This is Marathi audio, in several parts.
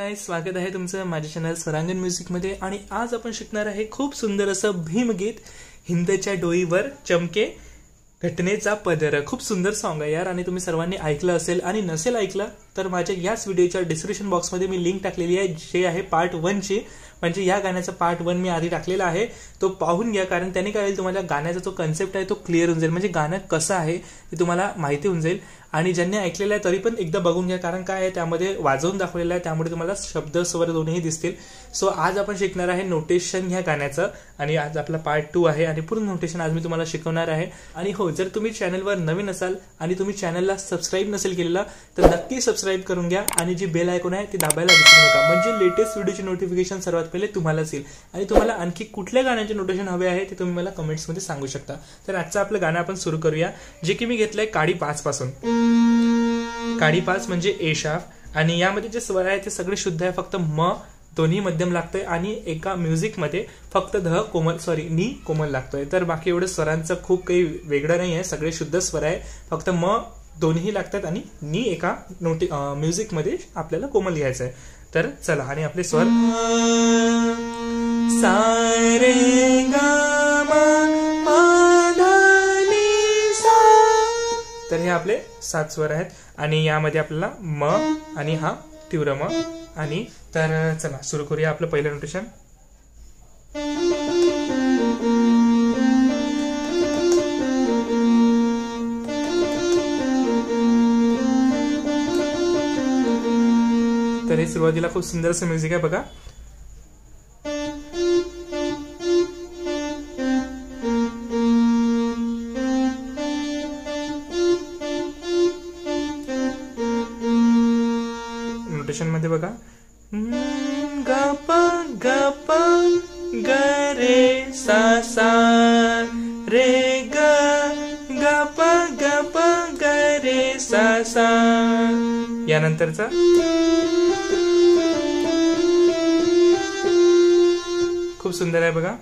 गाइस, स्वागत आहे तुमचं माझ्या चॅनल स्वरांगण म्युझिक मध्ये। आणि आज आपण शिकणार आहे खूप सुंदर असं भीमगीत, हिंदच्या डोईवर चमके घटनेचा पदर। खूप सुंदर सॉन्ग आहे यार, आणि तुम्ही सर्वांनी ऐकलं असेल, आणि नसेल ऐकलं तर माझ्या याच व्हिडिओच्या डिस्क्रिप्शन बॉक्स मध्ये मी लिंक टाकलेली आहे, जे आहे पार्ट 1 ची। म्हणजे या गाण्याचा पार्ट 1 मी आधी टाकलेला आहे, तो पाहून घ्या, कारण त्याने काय होईल, तुम्हाला गाण्याचा जो कन्सेप्ट आहे तो क्लिअर होऊन जाईल। म्हणजे गाणं कसं आहे ते तुम्हाला माहिती होऊन जाईल। आणि ज्यांनी ऐकलेलं आहे तरी पण एकदा बघून घ्या, कारण काय आहे त्यामध्ये वाजवून दाखवलेलं आहे, त्यामुळे तुम्हाला शब्द स्वर दोन्ही दिसतील। सो आज आपण शिकणार आहे नोटेशन ह्या गाण्याचं, आणि आज आपला पार्ट 2 आहे, आणि पूर्ण नोटेशन आज मी तुम्हाला शिकवणार आहे। आणि हो, जर तुम्ही चॅनलवर नवीन असाल आणि तुम्ही चॅनलला सबस्क्राईब नसेल केलेला तर नक्की सबस्क्राईब करून घ्या, आणि जी बेल आयकॉन आहे ती दाबायला विसरू नका, म्हणजे लेटेस्ट व्हिडिओची नोटिफिकेशन सर्वात पहिले तुम्हालाच येईल। आणि तुम्हाला आणखी कुठल्या गाण्याचे नोटेशन हवे आहे ते तुम्ही मला कमेंट्स मध्ये सांगू शकता। तर आजचं आपलं गाणं आपण सुरू करूया, जे की मी घेतलंय काडी 5 पासून। काडी 5 म्हणजे ए शार्प, आणि यामध्ये जे स्वर आहे ते सगळे शुद्ध आहे, फक्त म दोन्ही मध्यम लागतोय, आणि एका म्युझिक मध्ये फक्त नी कोमल लागतोय। तर बाकी एवढं स्वरांचं खूप काही वेगळं नाही आहे, सगळे शुद्ध स्वर आहे, फक्त म दोन्ही लागतात आणि नी एका म्युझिक मध्ये आपल्याला कोमल घ्यायचं आहे। तर चला, आणि आपले स्वर सा रे गा मा धा नी सा, तर हे आपले 7 स्वर आहेत, आणि यामध्ये आपल्याला म आणि हा तीव्र म। आणि तर चला सुरू करूया आपलं पहिलं नोटेशन। तर हे सुरुवातीला खूप सुंदर असं म्युझिक आहे बघा। नोटेशन मध्ये बघा, ग प ग रे सा सा रे ग प ग रे सा सा। यानंतरचा खूप सुंदर आहे बघा,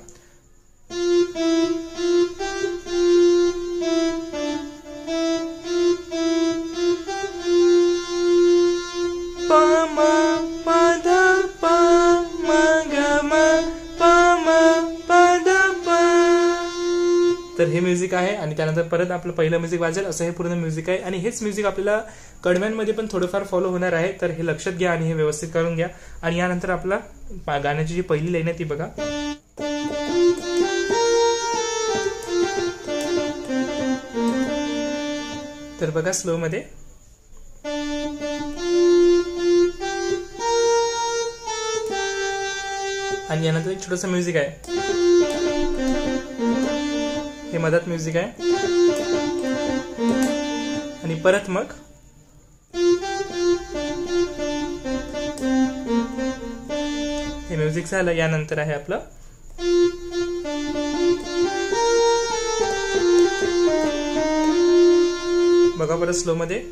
तर हे म्युझिक आहे। आणि त्यानंतर परत आपलं पहिलं म्युझिक वाजेल असं हे पूर्ण म्युझिक आहे, आणि हेच म्युझिक आपल्याला कडव्यांमध्ये पण थोडंफार फॉलो होणार आहे, तर हे लक्षात घ्या आणि हे व्यवस्थित करून घ्या। आणि यानंतर आपला गाण्याची जी पहिली लाईन आहे ती बघा, तर बघा स्लो मध्ये, आणि यानंतर एक छोटंसं म्युझिक आहे, हे मधात म्युझिक आहे, आणि परत मग हे म्युझिक झालं। यानंतर आहे आपलं बघा परत स्लो मध्ये,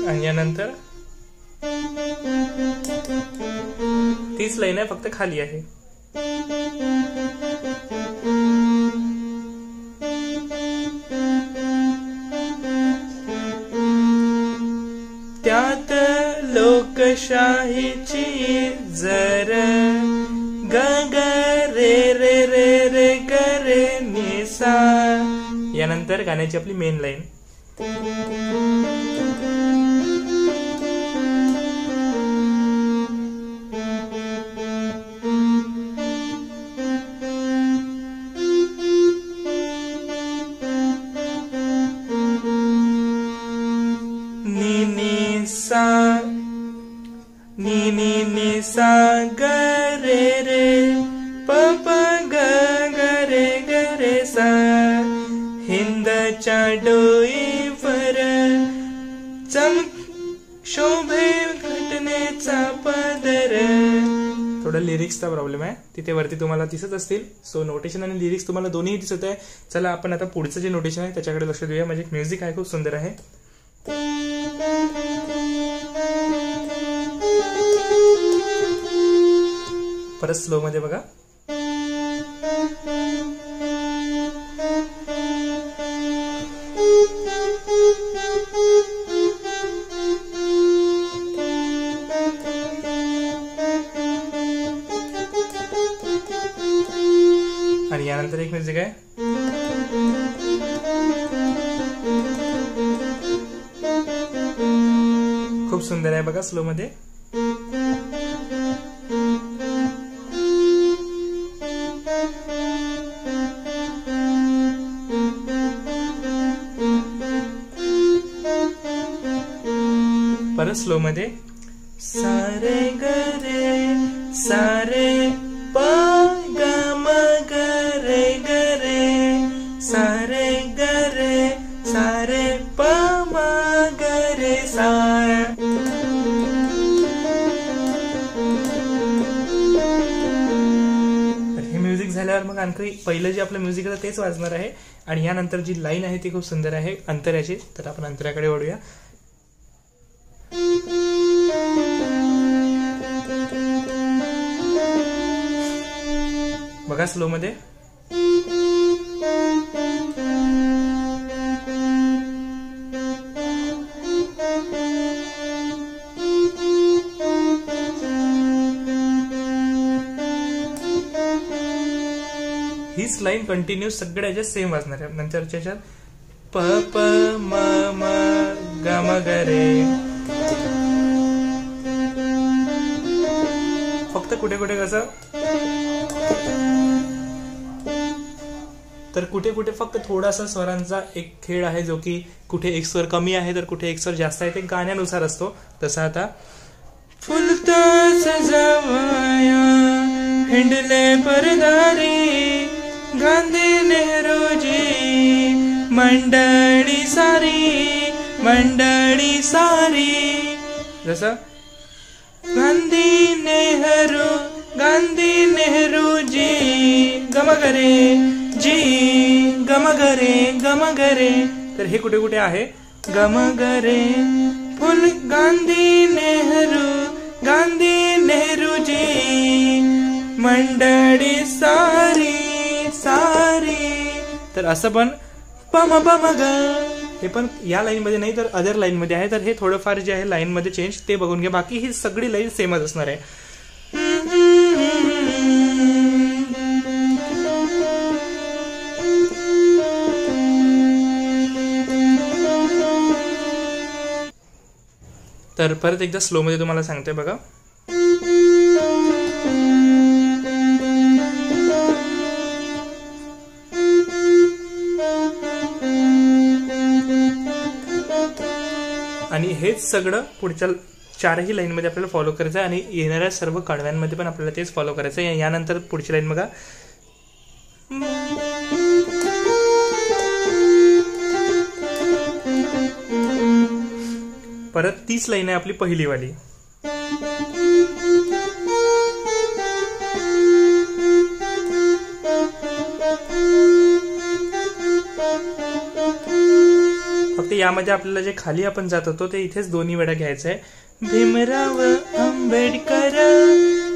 आणि यानंतर तीच लाईन आहे, फक्त खाली आहे। त्यात लोकशाहीची जर ग ग रे रे रे रे ग रे नि सा। यानंतर गाण्याची आपली मेन लाईन, नी सा ग रे रे प प ग रे सा, हिंदच्या डोईवर शोभे घटनेचा पदर। थोडा लिरिक्सचा प्रॉब्लेम आहे, तिथे वरती तुम्हाला दिसत असतील। सो नोटेशन आणि लिरिक्स तुम्हाला दोन्ही दिसत आहे। चला आपण आता पुढचं जे नोटेशन आहे त्याच्याकडे लक्ष देऊया। म्हणजे म्युझिक आहे खूप सुंदर आहे। परत स्लो मध्ये बघा. आणि यानंतर एक म्युझिक आहे. खूप सुंदर आहे बघा स्लो मध्ये. परत स्लो मध्ये. सारे गरे सारे प ग म ग रे ग रे सारे गरे सारे प म ग रे सा. हे म्युझिक झाल्यावर मग आणखी पहिलं जे आपलं म्युझिक आहे तेच वाजणार आहे. आणि यानंतर जी लाईन आहे ती खूप सुंदर आहे अंतऱ्याची. तर आपण अंतऱ्याकडे वळूया. बघा स्लो मध्ये. हीच लाईन कंटिन्यू सगळ्या याच्यात सेम वाजणार आहे. नंतरच्या याच्यात प प म म ग म ग रे. फक्त कुठे कुठे कसं तर कुठे कुठे फक्त थोडासा स्वरांचा एक खेळ आहे जो की कुठे एक स्वर कमी आहे तर कुठे एक स्वर जास्त आहे. ते गाण्यानुसार असतो. तसं आता फुलता सजावाया हिंडले परदारी गांधी नेहरूजी मंडळी सारी. जसं गांधी नेहरूजी गमगरे जी गमगरे. तर हे कुठे कुठे आहे गमगरे फुल गांधी नेहरूजी मंडळी सारी. तर असं पण पम ग हे पण या लाईन मध्ये नाही तर अदर लाईन मध्ये आहे. तर हे थोडंफार जे आहे लाईन मध्ये चेंज ते बघून घ्या. बाकी ही सगळी लाईन सेमच असणार आहे. तर परत एकदा स्लो मध्ये तुम्हाला सांगते बघा. आणि हेच सगळं पुढच्या चारही लाईन मध्ये आपल्याला फॉलो करायचं आहे. आणि येणाऱ्या सर्व कडव्यांमध्ये पण आपल्याला तेच फॉलो करायचं आहे. यानंतर पुढची लाईन बघा. परत तीच लाईन आहे आपली पहिली वाली. फक्त यामध्ये आपल्याला जे खाली आपण जात होतो ते इथेच दोन्ही वेळा घ्यायचं आहे. भीमराव आंबेडकर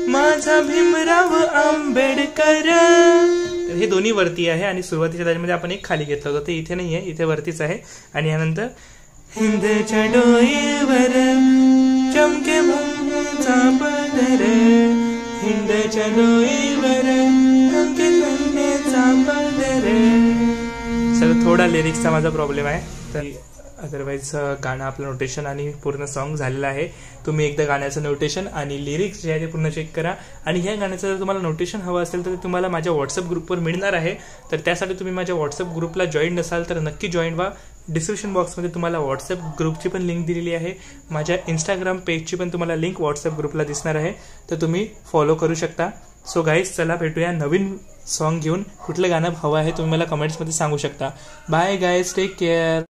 माझा भीमराव आंबेडकर. तर हे दोन्ही वरती आहे आणि सुरुवातीच्या लाईनमध्ये आपण एक खाली घेतलं होतं ते इथे नाही आहे, इथे वरतीच आहे. आणि यानंतर हिंदच्या डोईवर चमके भंगचा पदर हिंदच्या डोईवर चमके भंगचा पदर. सर थोडा लिरिक्सचा माझा प्रॉब्लेम आहे. तर अदरवाईज गाणं आपलं नोटेशन आणि पूर्ण सॉन्ग झालेलं आहे. तुम्ही एकदा गाण्याचं नोटेशन आणि लिरिक्स जे आहे ते पूर्ण चेक करा. आणि ह्या गाण्याचं जर तुम्हाला नोटेशन हवं असेल तर ते तुम्हाला माझ्या व्हॉट्सअप ग्रुपवर मिळणार आहे. तर त्यासाठी तुम्ही माझ्या व्हॉट्सअप ग्रुपला जॉईन नसाल तर नक्की जॉईन व्हा. डिस्क्रिप्शन बॉक्समध्ये तुम्हाला व्हॉट्सअप ग्रुपची पण लिंक दिलेली आहे. माझ्या इंस्टाग्राम पेजची पण तुम्हाला लिंक व्हॉट्सअप ग्रुपला दिसणार आहे. तर तुम्ही फॉलो करू शकता. सो गाईज चला भेटूया नवीन सॉन्ग घेऊन. कुठलं गाणं हवं आहे तुम्ही मला कमेंट्समध्ये सांगू शकता. Bye guys, take care.